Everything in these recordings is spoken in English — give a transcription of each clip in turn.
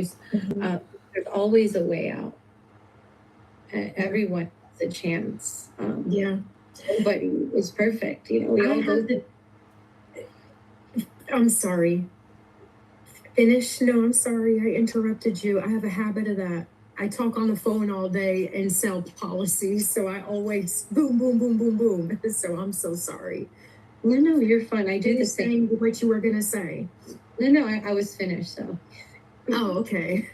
Mhm. uh, there's always a way out. Everyone has a chance. Yeah. Nobody is perfect. We I all go have through. to, I'm sorry. Finish? No, I'm sorry. I interrupted you. I have a habit of that. I talk on the phone all day and sell policies, so I always boom, boom, boom, boom, boom. So I'm so sorry. No, you're fine. I do the Finish same. saying what you were going to say. No, I was finished. So. Oh, okay.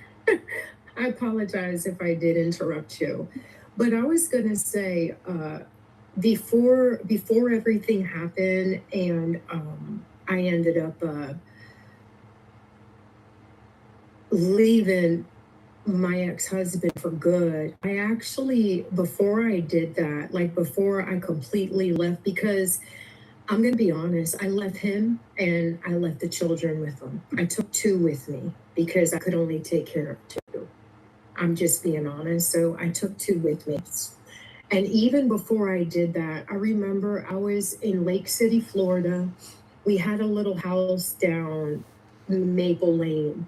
I apologize if I did interrupt you. But I was going to say, before everything happened and I ended up leaving my ex-husband for good. I actually, before I did that, like before I completely left, because I'm going to be honest, I left him and I left the children with him. I took two with me because I could only take care of two. I'm just being honest. So I took two with me. And even before I did that, I remember I was in Lake City, Florida. We had a little house down Maple Lane,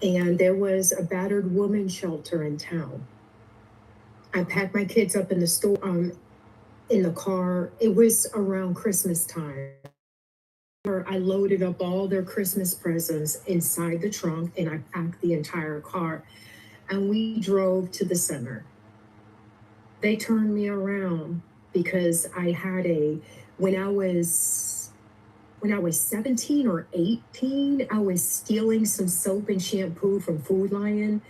and there was a battered woman shelter in town. I packed my kids up in the store, in the car. It was around Christmas time. I loaded up all their Christmas presents inside the trunk and I packed the entire car. And we drove to the center. They turned me around because I had when I was when I was 17 or 18, I was stealing some soap and shampoo from Food Lion,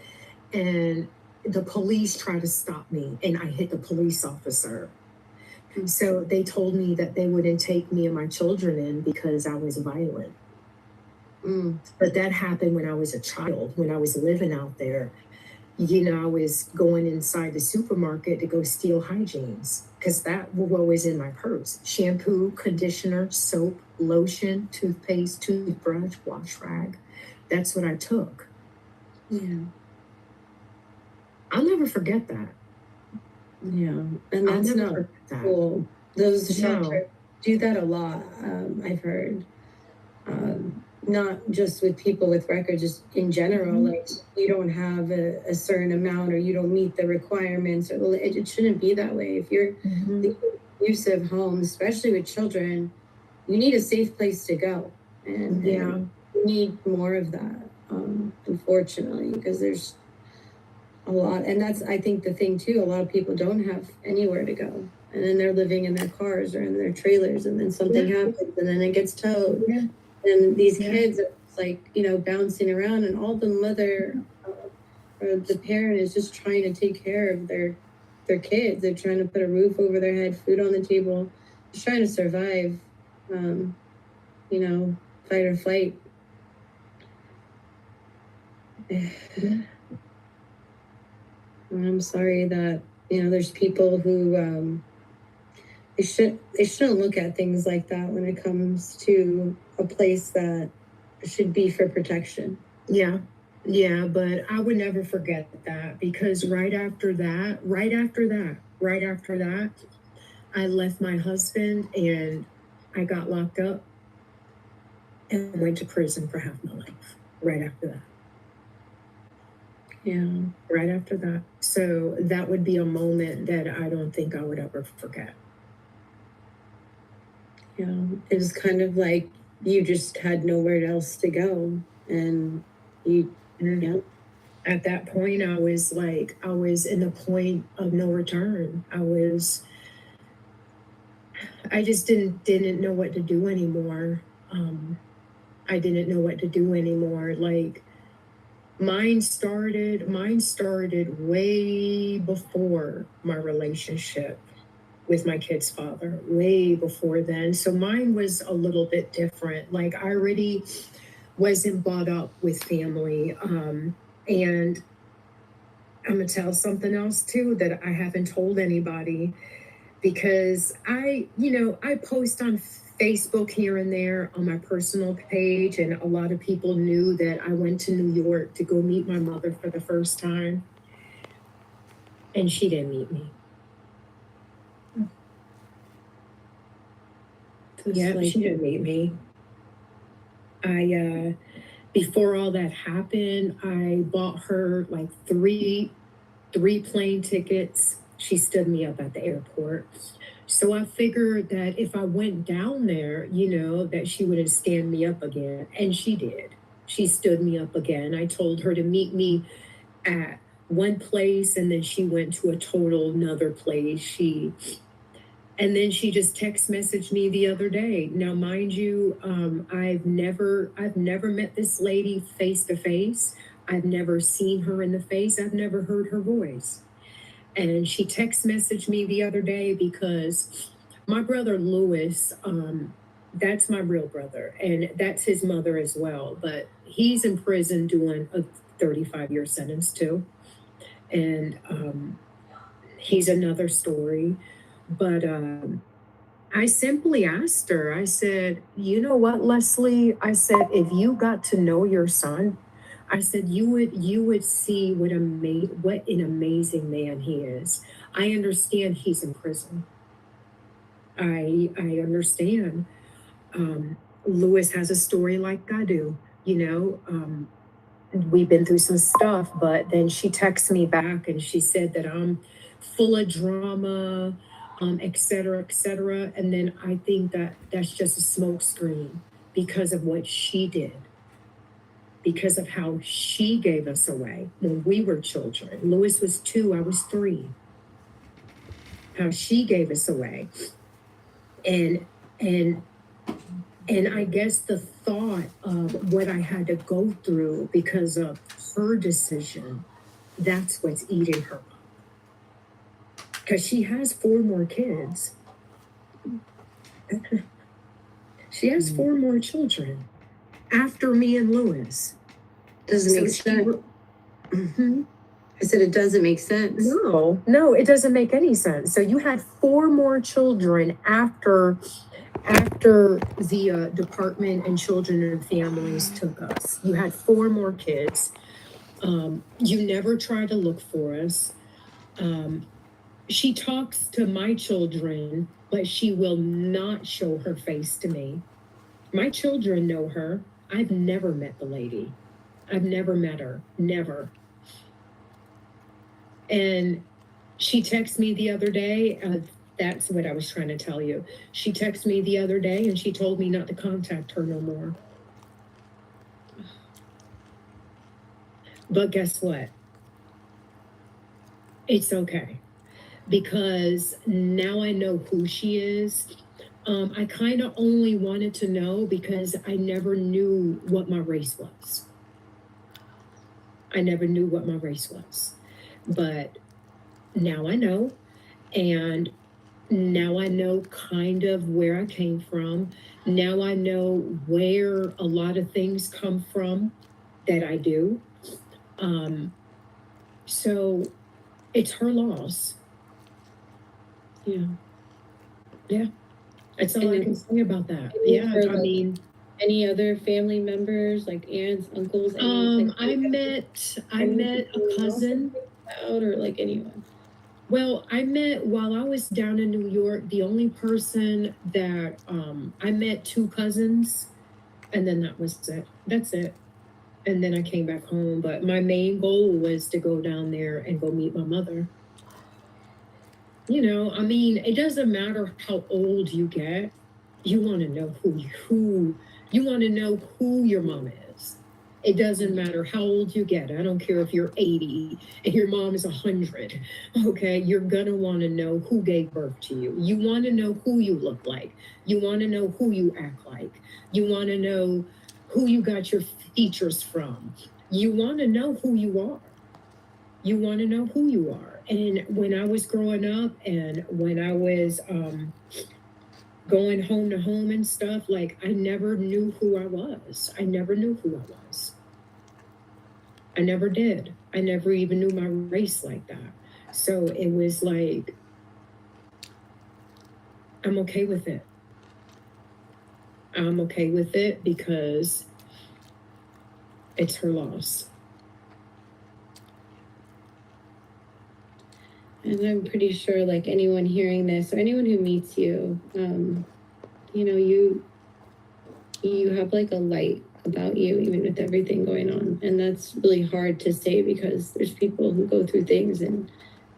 and the police tried to stop me, and I hit the police officer. So they told me that they wouldn't take me and my children in because I was violent. But that happened when I was a child, when I was living out there. I was going inside the supermarket to go steal hygienes because that was always in my purse: shampoo, conditioner, soap, lotion, toothpaste, toothbrush, wash rag. That's what I took. Yeah. I'll never forget that. Yeah, and that's not cool. Those shelters do that a lot. I've heard. Not just with people with records, just in general, like you don't have a certain amount or you don't meet the requirements, or it shouldn't be that way. If you're the abusive home, especially with children, you need a safe place to go, and you need more of that, unfortunately, because there's a lot. And that's, I think, the thing too, a lot of people don't have anywhere to go, and then they're living in their cars or in their trailers, and then something happens and then it gets towed. And these kids are like, bouncing around, and all the mother or the parent is just trying to take care of their kids. They're trying to put a roof over their head, food on the table, just trying to survive, fight or flight. And I'm sorry that, there's people who, they shouldn't look at things like that when it comes to a place that should be for protection. Yeah, but I would never forget that, because right after that, I left my husband and I got locked up and went to prison for half my life. Right after that. Yeah, right after that. So that would be a moment that I don't think I would ever forget. Yeah, it was kind of like you just had nowhere else to go, and at that point I was in the point of no return. I just didn't know what to do anymore. I didn't know what to do anymore. Like, mine started way before my relationship with my kid's father, way before then. So mine was a little bit different. Like, I already wasn't brought up with family. And I'm gonna tell something else too that I haven't told anybody, because I post on Facebook here and there on my personal page, and a lot of people knew that I went to New York to go meet my mother for the first time, and she didn't meet me. Yeah, she didn't meet me. before all that happened, I bought her like three plane tickets. She stood me up at the airport. So I figured that if I went down there, that she wouldn't stand me up again. And she did. She stood me up again. I told her to meet me at one place, and then she went to a total another place. And then she just text messaged me the other day. Now, mind you, I've never met this lady face to face. I've never seen her in the face. I've never heard her voice. And she text messaged me the other day because my brother Lewis, that's my real brother, and that's his mother as well. But he's in prison doing a 35-year sentence too. And he's another story. But I simply asked her, I said, you know what, Leslie? I said, if you got to know your son, I said, you would see what an amazing man he is. I understand he's in prison. I understand. Lewis has a story like I do, we've been through some stuff, but then she texted me back and she said that I'm full of drama, et cetera, et cetera. And then I think that that's just a smoke screen because of what she did, because of how she gave us away when we were children. Lewis was 2, I was 3. How she gave us away. And I guess the thought of what I had to go through because of her decision, that's what's eating her up. Because she has 4 more kids. She has 4 more children after me and Lewis. Doesn't make sense. I said it doesn't make sense. No, it doesn't make any sense. So you had 4 more children after the Department and Children and Families took us. You had 4 more kids. You never tried to look for us. She talks to my children, but she will not show her face to me. My children know her. I've never met the lady. I've never met her. Never. And she texted me the other day. That's what I was trying to tell you. She texted me the other day and she told me not to contact her no more. But guess what? It's okay. Because now I know who she is. I kind of only wanted to know because I never knew what my race was. I never knew what my race was. But now I know. And now I know kind of where I came from. Now I know where a lot of things come from that I do. So it's her loss. Yeah. That's all I can say about that. Yeah, I mean, any other family members, like aunts, uncles? I met a cousin. Or like anyone? Well, I met while I was down in New York. The only person that I met 2 cousins, and then that was it. That's it. And then I came back home. But my main goal was to go down there and go meet my mother. I mean, it doesn't matter how old you get. You want to know who you want to know who your mom is. It doesn't matter how old you get. I don't care if you're 80 and your mom is 100. Okay, you're gonna want to know who gave birth to you. You want to know who you look like. You want to know who you act like. You want to know who you got your features from. You want to know who you are. You want to know who you are. And when I was growing up and when I was going home to home and stuff, like I never knew who I was. I never knew who I was. I never did. I never even knew my race like that. So it was like, I'm okay with it. I'm okay with it because it's her loss. And I'm pretty sure, like anyone hearing this or anyone who meets you, you have like a light about you, even with everything going on. And that's really hard to say because there's people who go through things and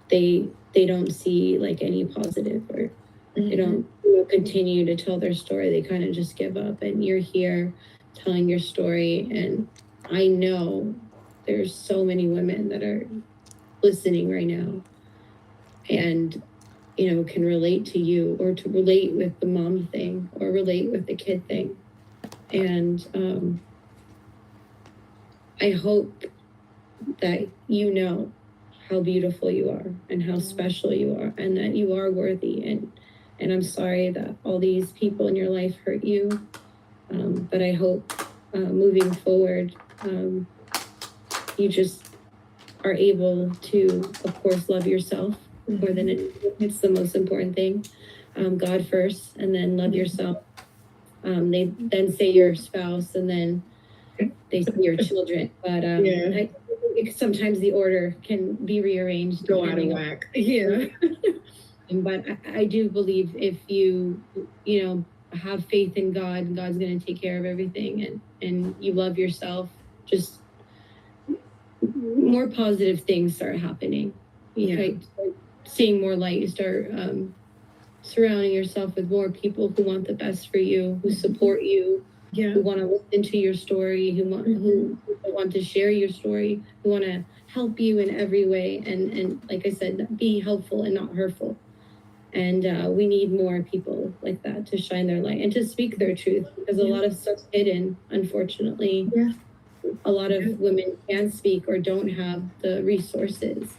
they don't see like any positive, or they don't continue to tell their story. They kind of just give up. And you're here telling your story. And I know there's so many women that are listening right now and, can relate to you, or to relate with the mom thing, or relate with the kid thing. And I hope that you know how beautiful you are and how special you are, and that you are worthy. And I'm sorry that all these people in your life hurt you. But I hope moving forward, you just are able to, of course, love yourself more than anything. It's the most important thing. God first, and then love yourself. They then say your spouse, and then they say your children. But sometimes the order can be rearranged. Go out of whack. Yeah. But I do believe if you have faith in God, God's going to take care of everything, and you love yourself, just more positive things start happening. You start seeing more light. You start surrounding yourself with more people who want the best for you, who support you, who want to listen to your story, who want to share your story, who want to help you in every way. And like I said, be helpful and not hurtful. And we need more people like that to shine their light and to speak their truth, because a lot of stuff's hidden, unfortunately. A lot of women can't speak or don't have the resources,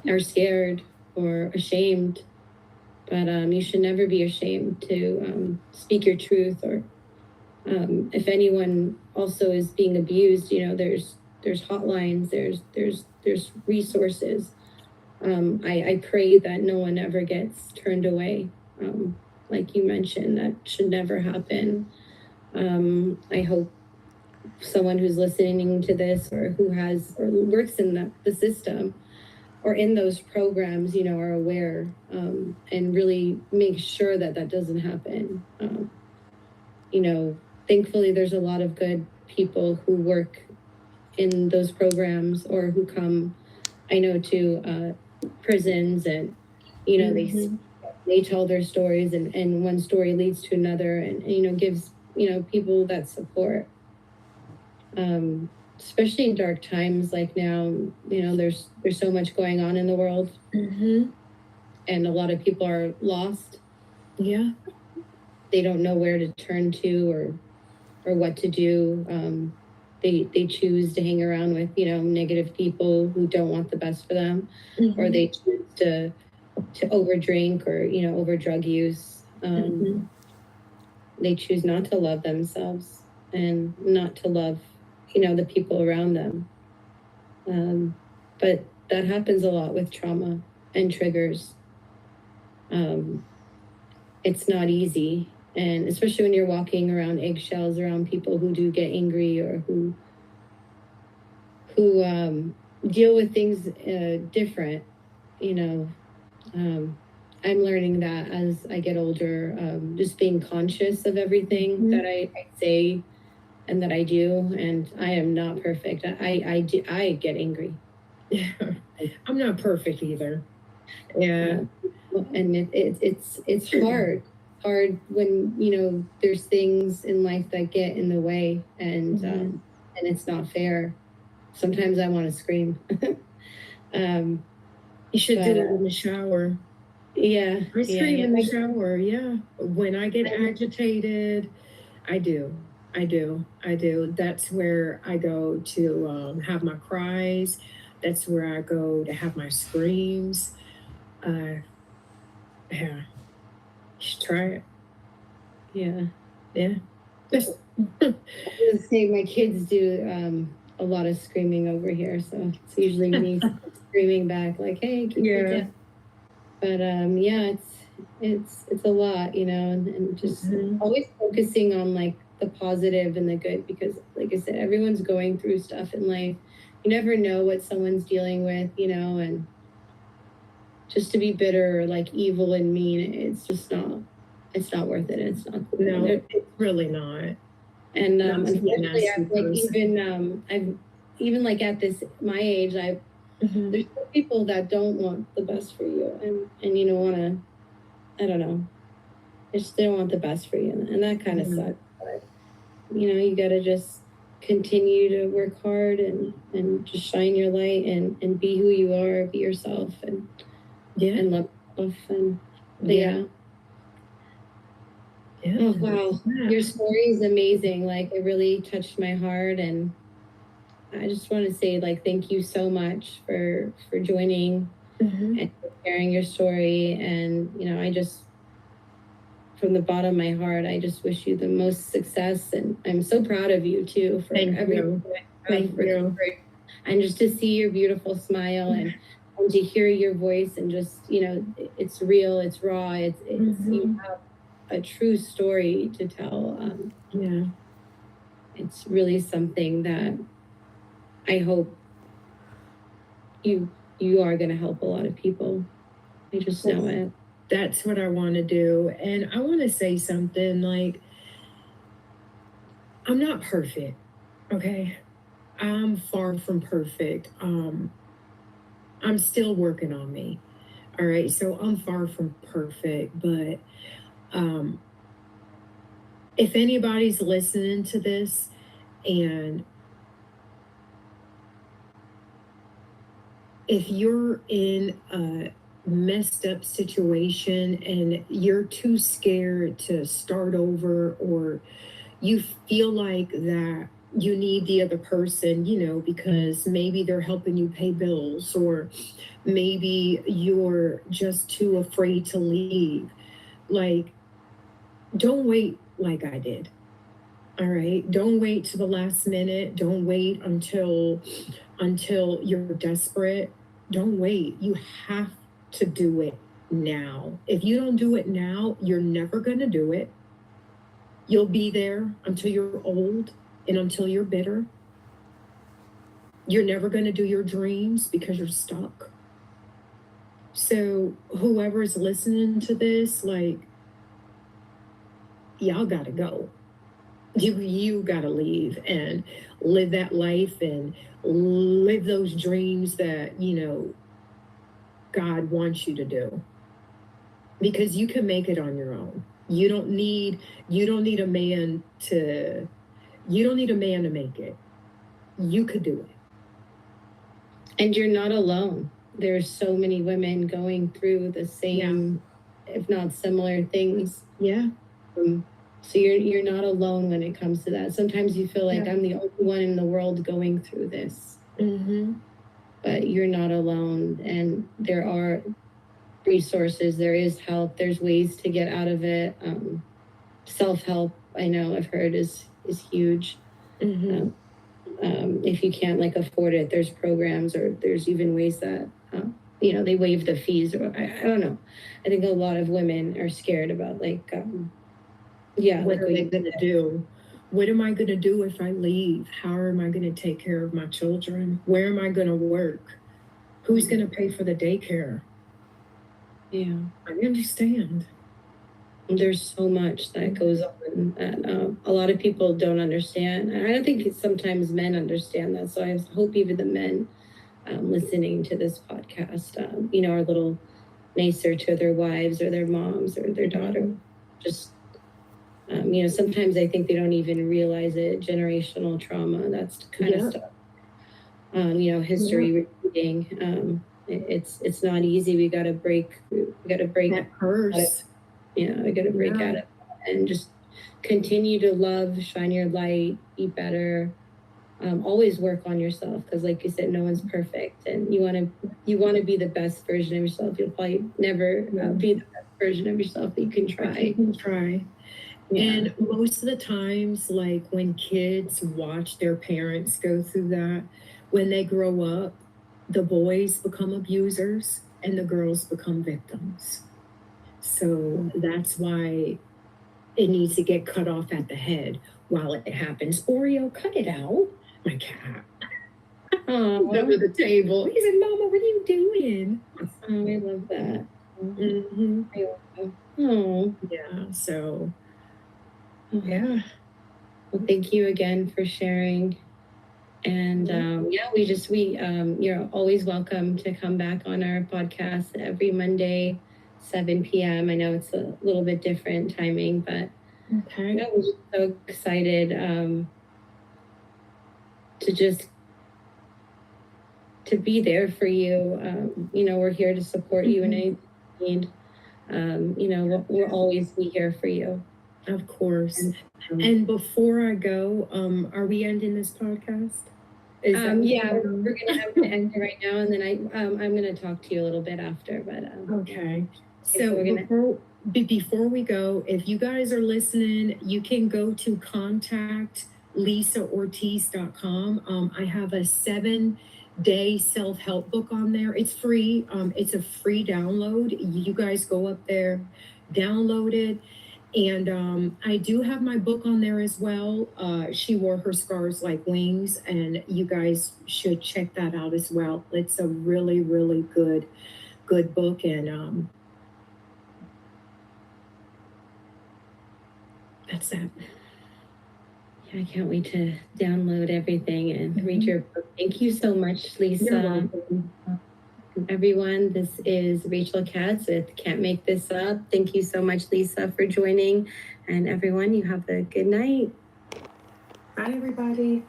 are scared or ashamed. But you should never be ashamed to speak your truth. Or if anyone also is being abused, there's hotlines, there's resources. I pray that no one ever gets turned away. Like you mentioned, that should never happen. I hope someone who's listening to this, or who has or works in the system or in those programs, are aware, and really make sure that doesn't happen. Thankfully, there's a lot of good people who work in those programs, or who come, I know, to prisons, and they tell their stories, and one story leads to another, and gives people that support, especially in dark times like now. There's so much going on in the world, and a lot of people are lost. They don't know where to turn to, or what to do. They choose to hang around with negative people who don't want the best for them, or they choose to overdrink, or over drug use. They choose not to love themselves, and not to love the people around them. But that happens a lot with trauma and triggers. It's not easy, and especially when you're walking around eggshells around people who do get angry, or who deal with things different. I'm learning that as I get older, just being conscious of everything that I say and that I do. And I am not perfect. I get angry. I'm not perfect either. And it's hard when there's things in life that get in the way, and it's not fair. Sometimes I want to scream. You should do it in the shower. I scream in the shower. When I get agitated, I do. That's where I go to have my cries. That's where I go to have my screams. You should try it. I would say my kids do a lot of screaming over here, so it's usually me screaming back like, "Hey, keep it down." But it's a lot, and just always focusing on like the positive and the good, because like I said, everyone's going through stuff in life. You never know what someone's dealing with, and just to be bitter or like evil and mean, it's not worth it. It's not cool. No, it's really not. And Not to be a unfortunately, nasty I've like person. I've even like at this my age, there's some people that don't want the best for you, and you know wanna I don't know, they don't want the best for you, and that kind of sucks. But you know, you gotta just continue to work hard and just shine your light and be who you are, be yourself, and love yourself. And but yeah. Oh wow, your story is amazing. Like it really touched my heart, and I just want to say like thank you so much for joining and for sharing your story. And you know, I just from the bottom of my heart, I just wish you the most success, and I'm so proud of you too for everything. Thank you. And just to see your beautiful smile and to hear your voice, and just you know, it's real, it's raw, it's you have a true story to tell. It's really something that I hope you are going to help a lot of people. I just know it. That's what I want to do. And I want to say something like, I'm not perfect, okay? I'm far from perfect. I'm still working on me. All right. So I'm far from perfect, but if anybody's listening to this and if you're in a messed up situation and you're too scared to start over, or you feel like that you need the other person, you know, because maybe they're helping you pay bills, or maybe you're just too afraid to leave, like, don't wait like I did. All right. Don't wait to the last minute. Don't wait until you're desperate. Don't wait. You have to do it now. If you don't do it now, you're never going to do it. You'll be there until you're old and until you're bitter. You're never going to do your dreams because you're stuck. So whoever's listening to this, like, y'all got to go. You got to leave and live that life and live those dreams that, you know, God wants you to do, because you can make it on your own. You don't need a man to make it. You could do it. And you're not alone. There's so many women going through the same, if not similar things. So you're not alone when it comes to that. Sometimes you feel like I'm the only one in the world going through this. But you're not alone, and there are resources, there is help, there's ways to get out of it. Self-help, I know I've heard is huge. If you can't like afford it, there's programs, or there's even ways that you know, they waive the fees, or I don't know. I think a lot of women are scared about like what are they going to do? What am I going to do if I leave? How am I going to take care of my children? Where am I going to work? Who's going to pay for the daycare? Yeah, I understand. There's so much that goes on that a lot of people don't understand. And I don't think sometimes men understand that. So I hope even the men listening to this podcast, you know, are a little nicer to their wives or their moms or their daughter. Just, you know, sometimes I think they don't even realize it. Generational trauma, that's the kind of stuff. You know, history repeating. It's not easy. We got to break that curse. Yeah, I got to break out of it and just continue to love, shine your light, be better. Always work on yourself, because like you said, no one's perfect, and you want to be the best version of yourself. You'll probably never be the best version of yourself, but you can try. And most of the times, like when kids watch their parents go through that, when they grow up, the boys become abusers and the girls become victims. So that's why it needs to get cut off at the head while it happens. Oreo, cut it out. My cat. Under the table. He said, Mama, what are you doing? Oh, I love that. Yeah. So, yeah. Well, thank you again for sharing. And you're always welcome to come back on our podcast every Monday, 7 p.m. I know it's a little bit different timing, but Okay. we're just so excited to be there for you. We're here to support you in anything you need. We'll always be here for you. Of course. And before I go, are we ending this podcast? We're gonna have to end it right now, and then I'm gonna talk to you a little bit after. But okay. So before we go, if you guys are listening, you can go to contactlisaortiz.com. I have a 7-day self-help book on there. It's free. It's a free download. You guys go up there, download it. And I do have my book on there as well. She Wore Her Scars Like Wings, and you guys should check that out as well. It's a really, really good book, and that's that. Yeah, I can't wait to download everything and read your book. Thank you so much, Lisa. Everyone, this is Rachel Katz with Can't Make This Up. Thank you so much, Lisa, for joining. And everyone, you have a good night. Bye, everybody.